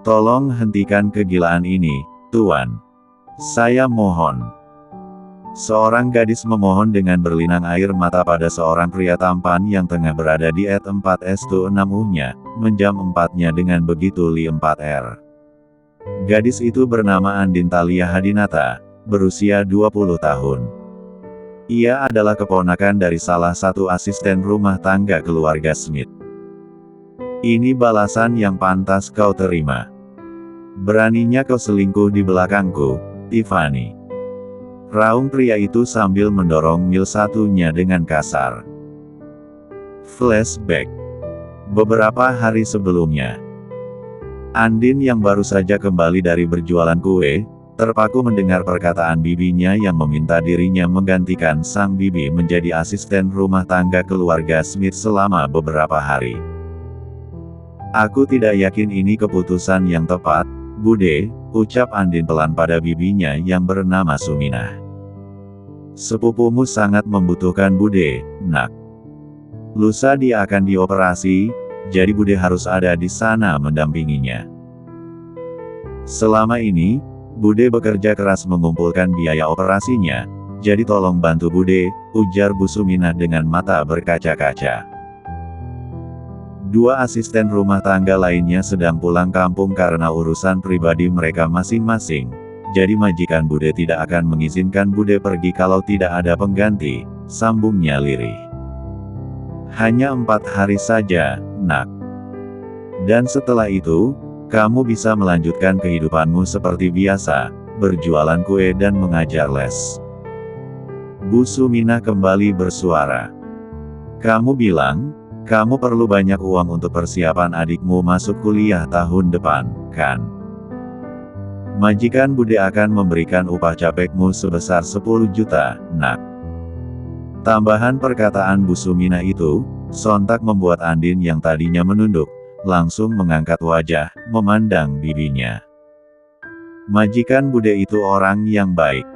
Tolong hentikan kegilaan ini, Tuan. Saya mohon. Seorang gadis memohon dengan berlinang air mata pada seorang pria tampan yang tengah berada di @4:6-nya, menjam 4-nya dengan begitu li 4R. Gadis itu bernama Andin Thalia Hadinata, berusia 20 tahun. Ia adalah keponakan dari salah satu asisten rumah tangga keluarga Smith. Ini balasan yang pantas kau terima. Beraninya kau selingkuh di belakangku, Tiffany. Raung pria itu sambil mendorong mil satunya dengan kasar. Flashback. Beberapa hari sebelumnya, Andin yang baru saja kembali dari berjualan kue, terpaku mendengar perkataan bibinya yang meminta dirinya menggantikan sang bibi menjadi asisten rumah tangga keluarga Smith selama beberapa hari. Aku tidak yakin ini keputusan yang tepat, Bude, ucap Andin pelan pada bibinya yang bernama Suminah. Sepupumu sangat membutuhkan Bude, nak. Lusa dia akan dioperasi, jadi Bude harus ada di sana mendampinginya. Selama ini, Bude bekerja keras mengumpulkan biaya operasinya, jadi tolong bantu Bude, ujar Bu Suminah dengan mata berkaca-kaca. Dua asisten rumah tangga lainnya sedang pulang kampung karena urusan pribadi mereka masing-masing, jadi majikan Bude tidak akan mengizinkan Bude pergi kalau tidak ada pengganti, sambungnya lirih. Hanya 4 hari saja, nak. Dan setelah itu, kamu bisa melanjutkan kehidupanmu seperti biasa, berjualan kue dan mengajar les. Bu Suminah kembali bersuara. Kamu bilang, kamu perlu banyak uang untuk persiapan adikmu masuk kuliah tahun depan, kan? Majikan Bude akan memberikan upah capekmu sebesar 10 juta, nak. Tambahan perkataan Bu Suminah itu, sontak membuat Andin yang tadinya menunduk, langsung mengangkat wajah, memandang bibinya. Majikan Bude itu orang yang baik.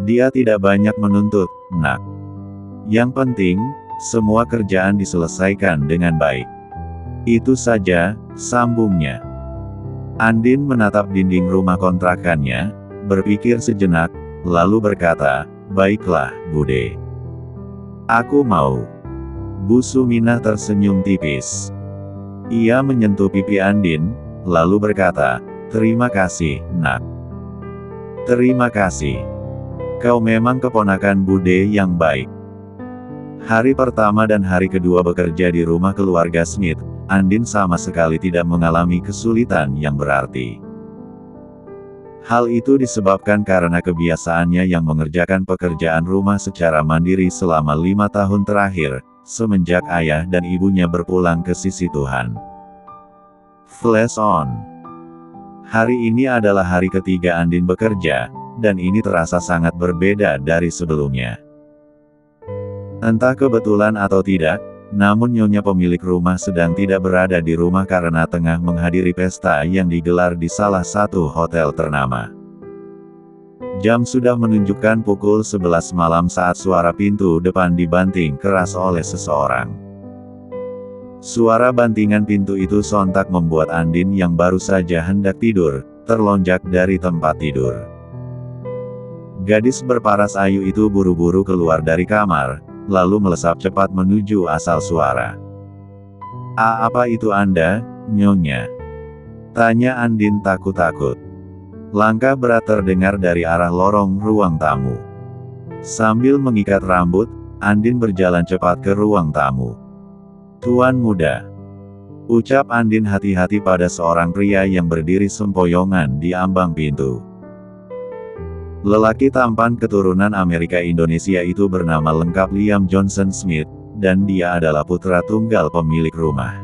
Dia tidak banyak menuntut, nak. Yang penting, semua kerjaan diselesaikan dengan baik. Itu saja, sambungnya. Andin menatap dinding rumah kontrakannya, berpikir sejenak, lalu berkata, baiklah, Bude. Aku mau. Bu Suminah tersenyum tipis. Ia menyentuh pipi Andin, lalu berkata, terima kasih, nak. Terima kasih. Kau memang keponakan Bude yang baik. Hari pertama dan hari kedua bekerja di rumah keluarga Smith, Andin sama sekali tidak mengalami kesulitan yang berarti. Hal itu disebabkan karena kebiasaannya yang mengerjakan pekerjaan rumah secara mandiri selama 5 tahun terakhir, semenjak ayah dan ibunya berpulang ke sisi Tuhan. Flash on. Hari ini adalah hari ketiga Andin bekerja, dan ini terasa sangat berbeda dari sebelumnya. Entah kebetulan atau tidak, namun nyonya pemilik rumah sedang tidak berada di rumah karena tengah menghadiri pesta yang digelar di salah satu hotel ternama. Jam sudah menunjukkan pukul 11 malam saat suara pintu depan dibanting keras oleh seseorang. Suara bantingan pintu itu sontak membuat Andin yang baru saja hendak tidur, terlonjak dari tempat tidur. Gadis berparas ayu itu buru-buru keluar dari kamar, lalu melesap cepat menuju asal suara. Apa itu Anda, Nyonya? Tanya Andin takut-takut. Langkah berat terdengar dari arah lorong ruang tamu. Sambil mengikat rambut, Andin berjalan cepat ke ruang tamu. Tuan muda, ucap Andin hati-hati pada seorang pria yang berdiri sempoyongan di ambang pintu. Lelaki tampan keturunan Amerika Indonesia itu bernama lengkap Liam Johnson Smith, dan dia adalah putra tunggal pemilik rumah.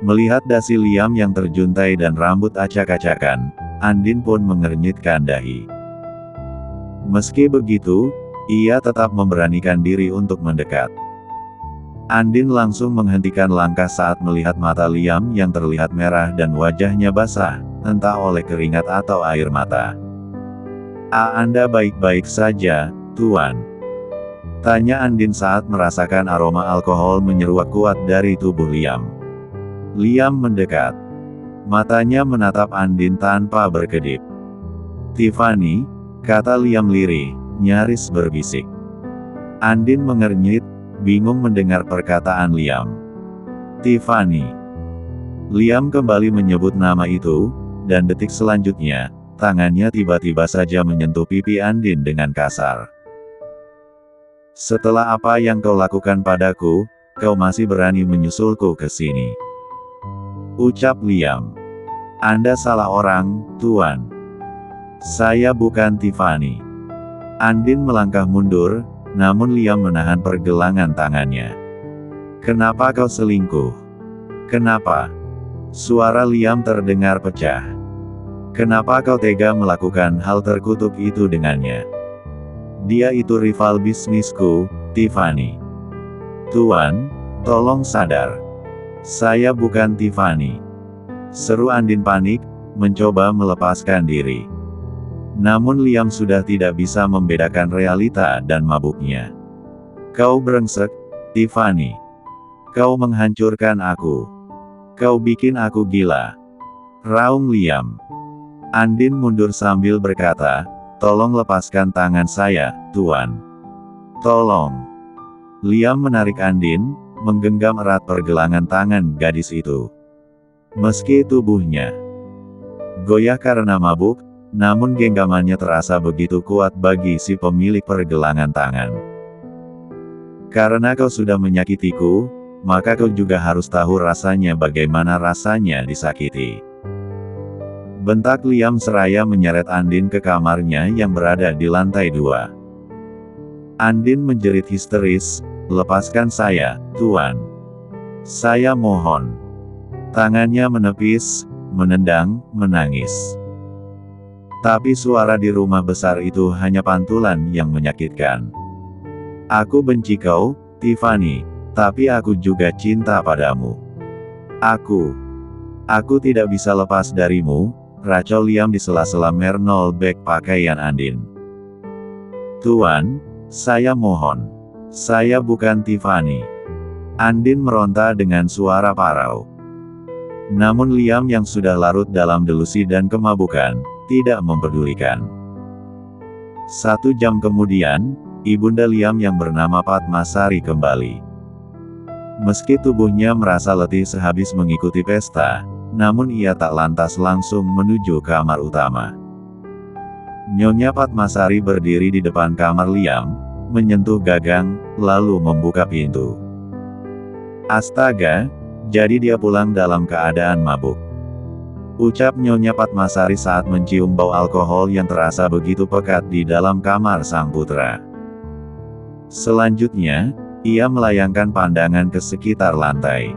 Melihat dasi Liam yang terjuntai dan rambut acak-acakan, Andin pun mengernyitkan dahi. Meski begitu, ia tetap memberanikan diri untuk mendekat. Andin langsung menghentikan langkah saat melihat mata Liam yang terlihat merah dan wajahnya basah, entah oleh keringat atau air mata. Anda baik-baik saja, Tuan? Tanya Andin saat merasakan aroma alkohol menyeruak kuat dari tubuh Liam. Liam mendekat. Matanya menatap Andin tanpa berkedip. "Tiffany," kata Liam lirih, nyaris berbisik. Andin mengernyit, bingung mendengar perkataan Liam. "Tiffany." Liam kembali menyebut nama itu, dan detik selanjutnya, tangannya tiba-tiba saja menyentuh pipi Andin dengan kasar. "Setelah apa yang kau lakukan padaku, kau masih berani menyusulku ke sini," ucap Liam. "Anda salah orang, Tuan. Saya bukan Tiffany." Andin melangkah mundur, namun Liam menahan pergelangan tangannya. "Kenapa kau selingkuh? Kenapa?" Suara Liam terdengar pecah. "Kenapa kau tega melakukan hal terkutuk itu dengannya? Dia itu rival bisnisku, Tiffany." "Tuan, tolong sadar. Saya bukan Tiffany," seru Andin panik, mencoba melepaskan diri. Namun Liam sudah tidak bisa membedakan realita dan mabuknya. "Kau brengsek, Tiffany. Kau menghancurkan aku. Kau bikin aku gila," raung Liam. Andin mundur sambil berkata, "Tolong lepaskan tangan saya, Tuan. Tolong." Liam menarik Andin, menggenggam erat pergelangan tangan gadis itu. Meski tubuhnya goyah karena mabuk, namun genggamannya terasa begitu kuat bagi si pemilik pergelangan tangan. "Karena kau sudah menyakitiku, maka kau juga harus tahu rasanya bagaimana rasanya disakiti," bentak Liam seraya menyeret Andin ke kamarnya yang berada di lantai 2. Andin menjerit histeris, "Lepaskan saya, Tuan. Saya mohon." Tangannya menepis, menendang, menangis. Tapi suara di rumah besar itu hanya pantulan yang menyakitkan. "Aku benci kau, Tiffany, tapi aku juga cinta padamu. Aku tidak bisa lepas darimu," racau Liam di sela-sela merolbek pakaian Andin. "Tuan, saya mohon. Saya bukan Tiffany." Andin meronta dengan suara parau. Namun Liam yang sudah larut dalam delusi dan kemabukan, tidak mempedulikan. 1 jam kemudian, ibunda Liam yang bernama Padmasari kembali. Meski tubuhnya merasa letih sehabis mengikuti pesta, namun ia tak lantas langsung menuju kamar utama. Nyonya Padmasari berdiri di depan kamar Liam, menyentuh gagang, lalu membuka pintu. "Astaga, jadi dia pulang dalam keadaan mabuk," ucap Nyonya Padmasari saat mencium bau alkohol yang terasa begitu pekat di dalam kamar sang putra. Selanjutnya, ia melayangkan pandangan ke sekitar lantai.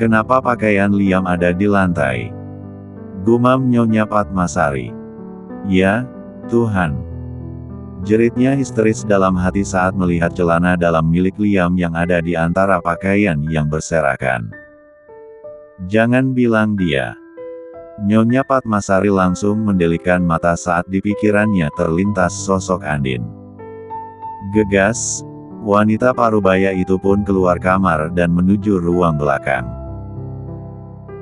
"Kenapa pakaian Liam ada di lantai?" gumam Nyonya Padmasari. "Ya, Tuhan," jeritnya histeris dalam hati saat melihat celana dalam milik Liam yang ada di antara pakaian yang berserakan. "Jangan bilang dia." Nyonya Padmasari langsung mendelikkan mata saat di pikirannya terlintas sosok Andin. Gegas, wanita parubaya itu pun keluar kamar dan menuju ruang belakang.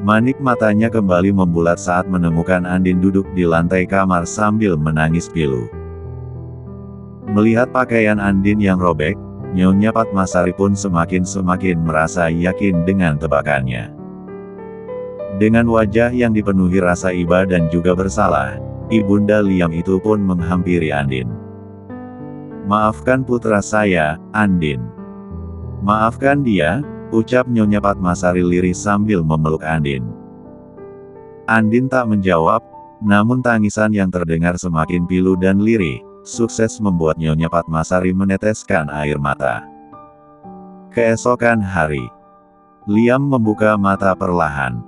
Manik matanya kembali membulat saat menemukan Andin duduk di lantai kamar sambil menangis pilu. Melihat pakaian Andin yang robek, Nyonya Padmasari pun semakin merasa yakin dengan tebakannya. Dengan wajah yang dipenuhi rasa iba dan juga bersalah, ibunda Liam itu pun menghampiri Andin. "Maafkan putra saya, Andin. Maafkan dia," ucap Nyonya Padmasari lirih sambil memeluk Andin. Andin tak menjawab, namun tangisan yang terdengar semakin pilu dan lirih, sukses membuat Nyonya Padmasari meneteskan air mata. Keesokan hari, Liam membuka mata perlahan.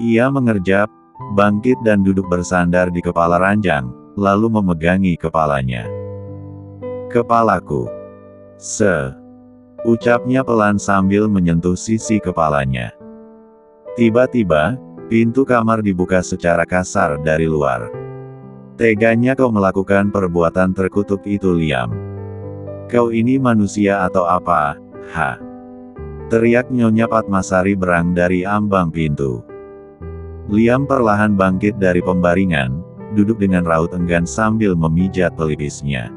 Ia mengerjap, bangkit dan duduk bersandar di kepala ranjang, lalu memegangi kepalanya. "Kepalaku. Ucapnya pelan sambil menyentuh sisi kepalanya. Tiba-tiba, pintu kamar dibuka secara kasar dari luar. "Teganya kau melakukan perbuatan terkutuk itu, Liam. Kau ini manusia atau apa, ha?" teriak Nyonya Padmasari berang dari ambang pintu. Liam perlahan bangkit dari pembaringan, duduk dengan raut enggan sambil memijat pelipisnya.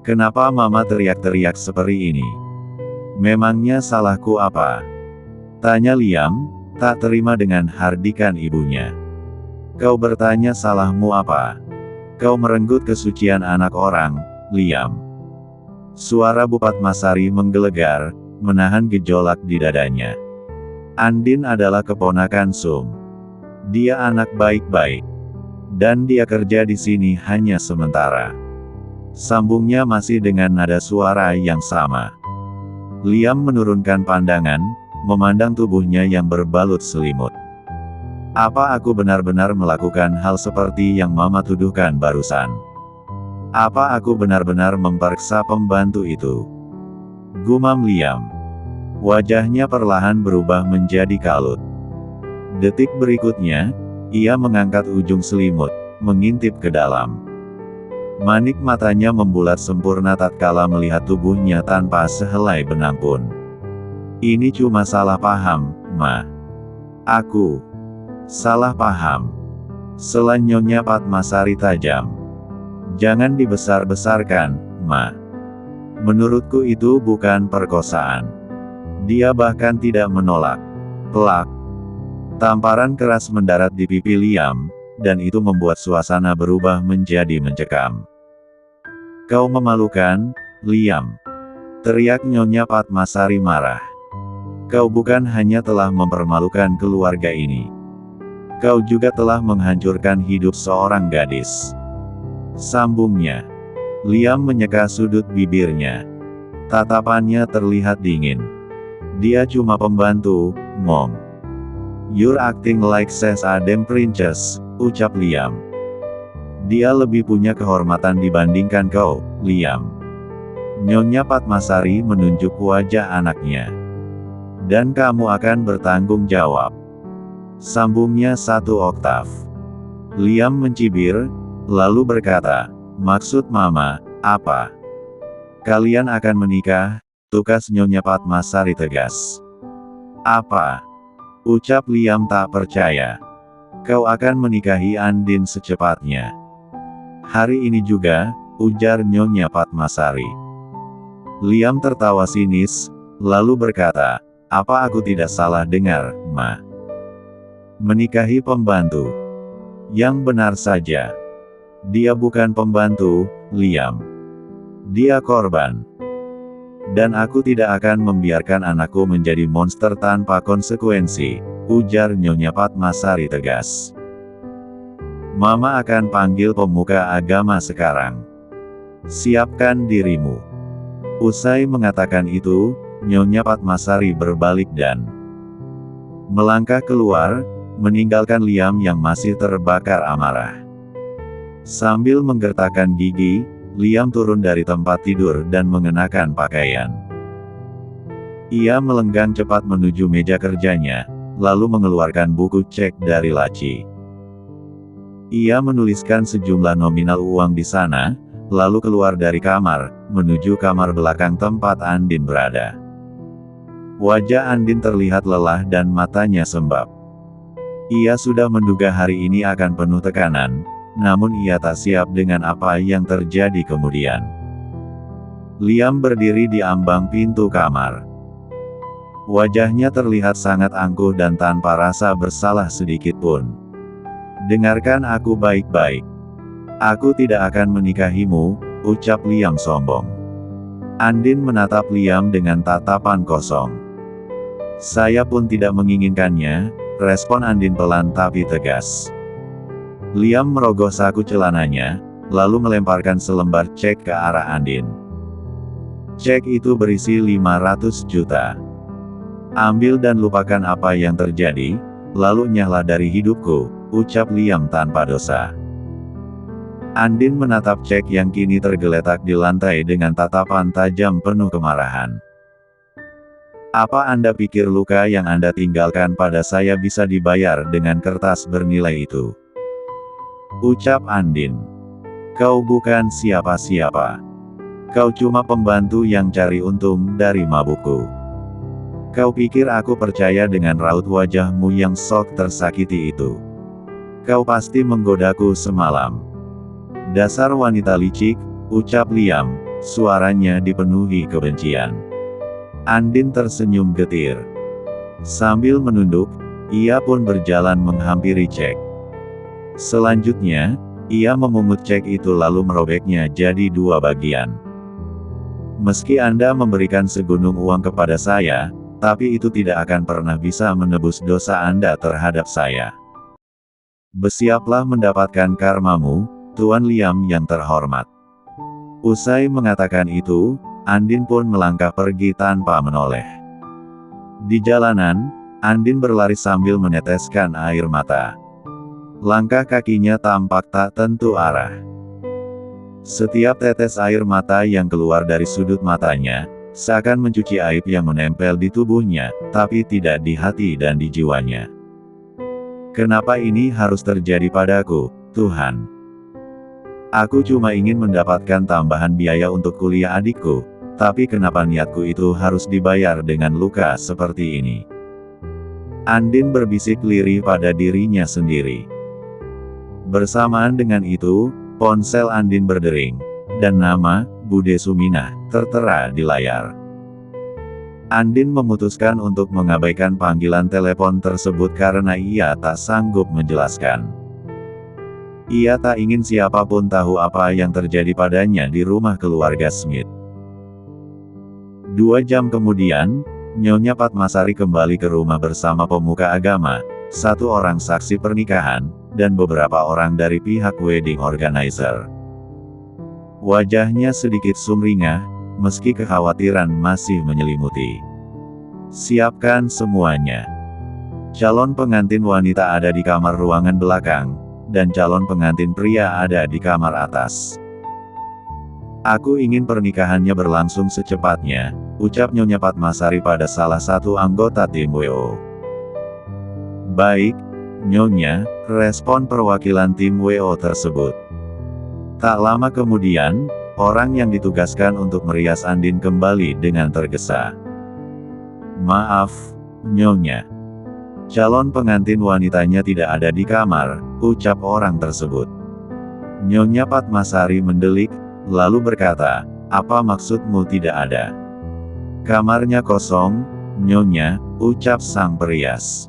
Kenapa Mama teriak-teriak seperti ini? Memangnya salahku apa? Tanya Liam, tak terima dengan hardikan ibunya. Kau bertanya salahmu apa? Kau merenggut kesucian anak orang, Liam. Suara Bu Padmasari menggelegar, menahan gejolak di dadanya. Andin adalah keponakan Sum. Dia anak baik-baik. Dan dia kerja di sini hanya sementara. Sambungnya masih dengan nada suara yang sama. Liam menurunkan pandangan, memandang tubuhnya yang berbalut selimut. Apa aku benar-benar melakukan hal seperti yang Mama tuduhkan barusan? Apa aku benar-benar memperiksa pembantu itu? Gumam Liam. Wajahnya perlahan berubah menjadi kalut. Detik berikutnya, ia mengangkat ujung selimut, mengintip ke dalam. Manik matanya membulat sempurna tatkala melihat tubuhnya tanpa sehelai benang pun. Ini cuma salah paham, Ma. Aku salah paham. Sela Nyonya Padmasari tajam. Jangan dibesar-besarkan, Ma. Menurutku itu bukan perkosaan. Dia bahkan tidak menolak. Plak. Tamparan keras mendarat di pipi Liam, dan itu membuat suasana berubah menjadi mencekam. Kau memalukan, Liam. Teriak Nyonya Padmasari marah. Kau bukan hanya telah mempermalukan keluarga ini. Kau juga telah menghancurkan hidup seorang gadis. Sambungnya. Liam menyeka sudut bibirnya. Tatapannya terlihat dingin. Dia cuma pembantu, Mom. You're acting like such a damn princess, ucap Liam. Dia lebih punya kehormatan dibandingkan kau, Liam. Nyonya Padmasari menunjuk wajah anaknya. Dan kamu akan bertanggung jawab. Sambungnya satu oktav. Liam mencibir, lalu berkata, maksud Mama, apa? Kalian akan menikah, tukas Nyonya Padmasari tegas. Apa? Ucap Liam tak percaya. Kau akan menikahi Andin secepatnya. Hari ini juga, ujar Nyonya Padmasari. Liam tertawa sinis, lalu berkata, apa aku tidak salah dengar, Ma? Menikahi pembantu. Yang benar saja. Dia bukan pembantu, Liam. Dia korban. Dan aku tidak akan membiarkan anakku menjadi monster tanpa konsekuensi, ujar Nyonya Padmasari tegas. Mama akan panggil pemuka agama sekarang. Siapkan dirimu. Usai mengatakan itu, Nyonya Padmasari berbalik dan melangkah keluar, meninggalkan Liam yang masih terbakar amarah. Sambil menggertakkan gigi, Liam turun dari tempat tidur dan mengenakan pakaian. Ia melenggang cepat menuju meja kerjanya, lalu mengeluarkan buku cek dari laci. Ia menuliskan sejumlah nominal uang di sana, lalu keluar dari kamar, menuju kamar belakang tempat Andin berada. Wajah Andin terlihat lelah dan matanya sembab. Ia sudah menduga hari ini akan penuh tekanan, namun ia tak siap dengan apa yang terjadi kemudian. Liam berdiri di ambang pintu kamar. Wajahnya terlihat sangat angkuh dan tanpa rasa bersalah sedikit pun. Dengarkan aku baik-baik. Aku tidak akan menikahimu, ucap Liam sombong. Andin menatap Liam dengan tatapan kosong. Saya pun tidak menginginkannya, respon Andin pelan tapi tegas. Liam merogoh saku celananya, lalu melemparkan selembar cek ke arah Andin. Cek itu berisi 500 juta. Ambil dan lupakan apa yang terjadi, lalu nyahlah dari hidupku, ucap Liam tanpa dosa. Andin menatap cek yang kini tergeletak di lantai dengan tatapan tajam penuh kemarahan. Apa Anda pikir luka yang Anda tinggalkan pada saya bisa dibayar dengan kertas bernilai itu? Ucap Andin. Kau bukan siapa-siapa. Kau cuma pembantu yang cari untung dari mabukku. Kau pikir aku percaya dengan raut wajahmu yang sok tersakiti itu? Kau pasti menggodaku semalam. Dasar wanita licik, ucap Liam, suaranya dipenuhi kebencian. Andin tersenyum getir. Sambil menunduk, ia pun berjalan menghampiri cek. Selanjutnya, ia memungut cek itu lalu merobeknya jadi 2 bagian. Meski Anda memberikan segunung uang kepada saya, tapi itu tidak akan pernah bisa menebus dosa Anda terhadap saya. Bersiaplah mendapatkan karmamu, Tuan Liam yang terhormat. Usai mengatakan itu, Andin pun melangkah pergi tanpa menoleh. Di jalanan, Andin berlari sambil meneteskan air mata. Langkah kakinya tampak tak tentu arah. Setiap tetes air mata yang keluar dari sudut matanya, seakan mencuci aib yang menempel di tubuhnya, tapi tidak di hati dan di jiwanya. Kenapa ini harus terjadi padaku, Tuhan? Aku cuma ingin mendapatkan tambahan biaya untuk kuliah adikku, tapi kenapa niatku itu harus dibayar dengan luka seperti ini? Andin berbisik lirih pada dirinya sendiri. Bersamaan dengan itu, ponsel Andin berdering, dan nama, Bude Suminah, tertera di layar. Andin memutuskan untuk mengabaikan panggilan telepon tersebut karena ia tak sanggup menjelaskan. Ia tak ingin siapapun tahu apa yang terjadi padanya di rumah keluarga Smith. 2 jam kemudian, Nyonya Padmasari kembali ke rumah bersama pemuka agama, 1 orang saksi pernikahan, dan beberapa orang dari pihak wedding organizer. Wajahnya sedikit sumringah, meski kekhawatiran masih menyelimuti. Siapkan semuanya. Calon pengantin wanita ada di kamar ruangan belakang, dan calon pengantin pria ada di kamar atas. Aku ingin pernikahannya berlangsung secepatnya, ucap Nyonya Padmasari pada salah satu anggota tim WO. Baik, Nyonya, respon perwakilan tim WO tersebut. Tak lama kemudian, orang yang ditugaskan untuk merias Andin kembali dengan tergesa. Maaf, Nyonya. Calon pengantin wanitanya tidak ada di kamar, ucap orang tersebut. Nyonya Padmasari mendelik, lalu berkata, apa maksudmu tidak ada? Kamarnya kosong, Nyonya, ucap sang perias.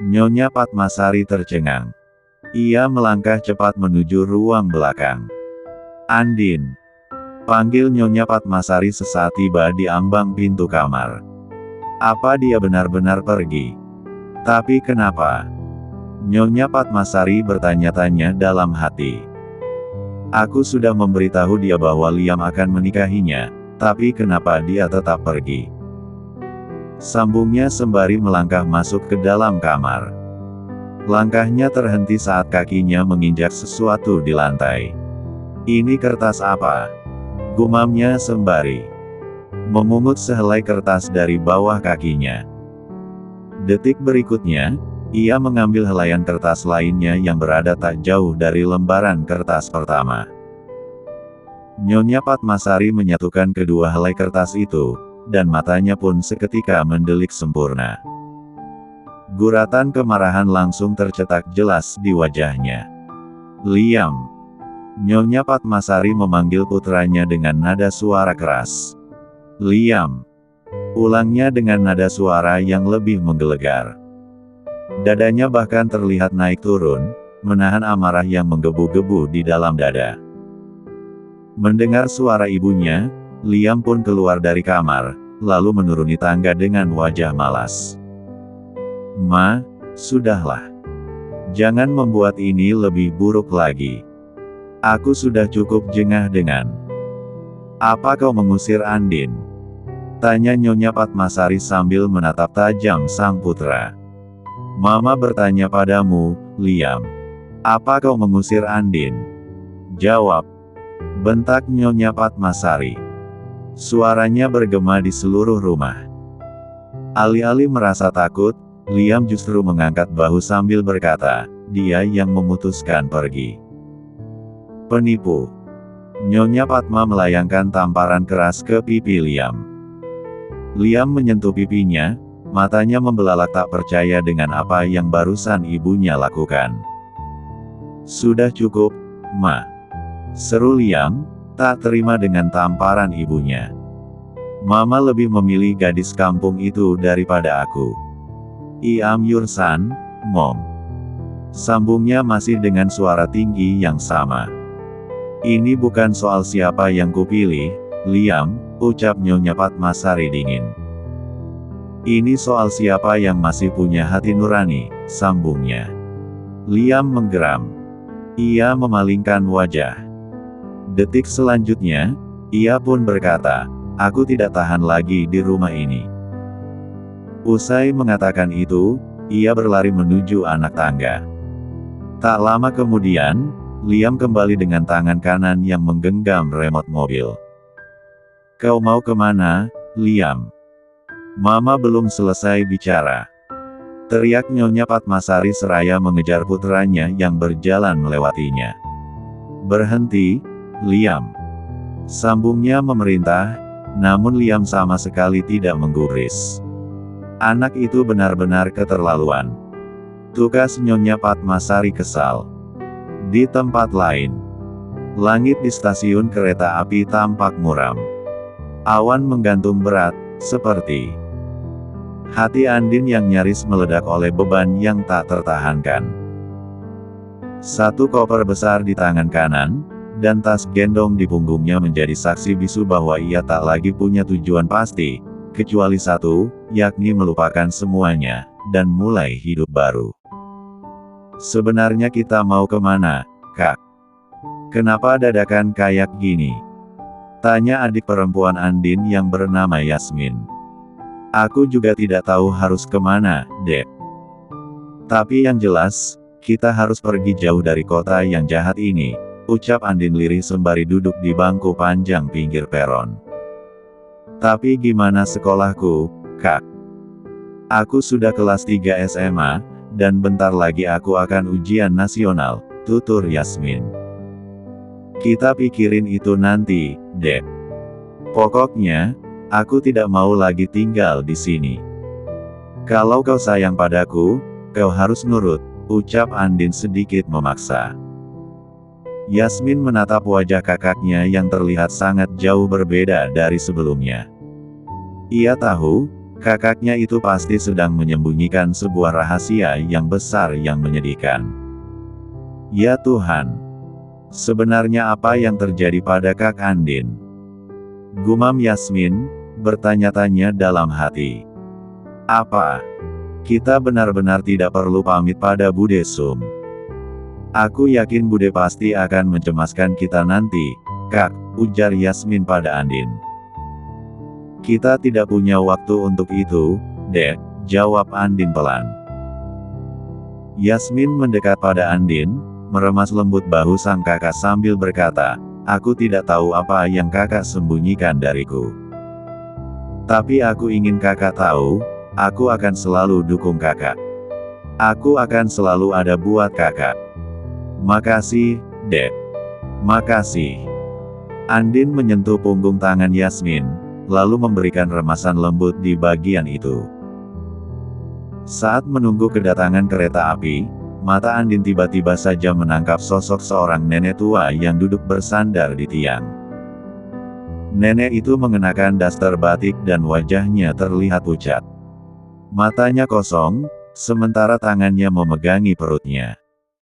Nyonya Padmasari tercengang. Ia melangkah cepat menuju ruang belakang. Andin. Panggil Nyonya Padmasari sesaat tiba di ambang pintu kamar. Apa dia benar-benar pergi? Tapi kenapa? Nyonya Padmasari bertanya-tanya dalam hati. Aku sudah memberitahu dia bahwa Liam akan menikahinya, tapi kenapa dia tetap pergi? Sambungnya sembari melangkah masuk ke dalam kamar. Langkahnya terhenti saat kakinya menginjak sesuatu di lantai. Ini kertas apa? Gumamnya sembari memungut sehelai kertas dari bawah kakinya. Detik berikutnya, ia mengambil helaian kertas lainnya yang berada tak jauh dari lembaran kertas pertama. Nyonya Padmasari menyatukan kedua helai kertas itu, dan matanya pun seketika mendelik sempurna. Guratan kemarahan langsung tercetak jelas di wajahnya. Liam. Nyonya Padmasari memanggil putranya dengan nada suara keras. Liam. Ulangnya dengan nada suara yang lebih menggelegar. Dadanya bahkan terlihat naik turun, menahan amarah yang menggebu-gebu di dalam dada. Mendengar suara ibunya, Liam pun keluar dari kamar, lalu menuruni tangga dengan wajah malas. Ma, sudahlah. Jangan membuat ini lebih buruk lagi. Aku sudah cukup jengah dengan. Apa kau mengusir Andin? Tanya Nyonya Padmasari sambil menatap tajam sang putra. Mama bertanya padamu, Liam. Apa kau mengusir Andin? Jawab. Bentak Nyonya Padmasari. Suaranya bergema di seluruh rumah. Alih-alih merasa takut, Liam justru mengangkat bahu sambil berkata, dia yang memutuskan pergi. Penipu. Nyonya Padma melayangkan tamparan keras ke pipi Liam. Liam menyentuh pipinya, matanya membelalak tak percaya dengan apa yang barusan ibunya lakukan. "Sudah cukup, Ma," seru Liam, tak terima dengan tamparan ibunya. "Mama lebih memilih gadis kampung itu daripada aku. I am your son, Mom," sambungnya masih dengan suara tinggi yang sama. "Ini bukan soal siapa yang kupilih, Liam," ucap Nyonya Padmasari dingin. "Ini soal siapa yang masih punya hati nurani," sambungnya. Liam menggeram. Ia memalingkan wajah. Detik selanjutnya, ia pun berkata, "Aku tidak tahan lagi di rumah ini." Usai mengatakan itu, ia berlari menuju anak tangga. Tak lama kemudian, Liam kembali dengan tangan kanan yang menggenggam remote mobil. "Kau mau kemana, Liam?" Mama belum selesai bicara. Teriak Nyonya Padmasari seraya mengejar putranya yang berjalan melewatinya. "Berhenti, Liam," sambungnya memerintah, namun Liam sama sekali tidak menggubris. Anak itu benar-benar keterlaluan. Tukas Nyonya Padmasari kesal. Di tempat lain, langit di stasiun kereta api tampak muram. Awan menggantung berat, seperti hati Andin yang nyaris meledak oleh beban yang tak tertahankan. Satu koper besar di tangan kanan, dan tas gendong di punggungnya menjadi saksi bisu bahwa ia tak lagi punya tujuan pasti, kecuali satu, yakni melupakan semuanya, dan mulai hidup baru. "Sebenarnya kita mau kemana, Kak? Kenapa dadakan kayak gini?" tanya adik perempuan Andin yang bernama Yasmin. "Aku juga tidak tahu harus kemana, Dek. Tapi yang jelas, kita harus pergi jauh dari kota yang jahat ini," ucap Andin lirih sembari duduk di bangku panjang pinggir peron. "Tapi gimana sekolahku, Kak? Aku sudah kelas 3 SMA, dan bentar lagi aku akan ujian nasional," tutur Yasmin. "Kita pikirin itu nanti, Dek. Pokoknya, aku tidak mau lagi tinggal di sini. Kalau kau sayang padaku, kau harus nurut," ucap Andin sedikit memaksa. Yasmin menatap wajah kakaknya yang terlihat sangat jauh berbeda dari sebelumnya. Ia tahu, kakaknya itu pasti sedang menyembunyikan sebuah rahasia yang besar yang menyedihkan. "Ya Tuhan, sebenarnya apa yang terjadi pada Kak Andin?" gumam Yasmin, bertanya-tanya dalam hati. "Apa? Kita benar-benar tidak perlu pamit pada Bude Sum. Aku yakin Bude pasti akan mencemaskan kita nanti, Kak," ujar Yasmin pada Andin. "Kita tidak punya waktu untuk itu, Dek," jawab Andin pelan. Yasmin mendekat pada Andin, meremas lembut bahu sang kakak sambil berkata, "Aku tidak tahu apa yang kakak sembunyikan dariku. Tapi aku ingin kakak tahu, aku akan selalu dukung kakak. Aku akan selalu ada buat kakak. Makasih, Dek. Makasih." Andin menyentuh punggung tangan Yasmin, lalu memberikan remasan lembut di bagian itu. Saat menunggu kedatangan kereta api, mata Andin tiba-tiba saja menangkap sosok seorang nenek tua yang duduk bersandar di tiang. Nenek itu mengenakan daster batik dan wajahnya terlihat pucat. Matanya kosong, sementara tangannya memegangi perutnya.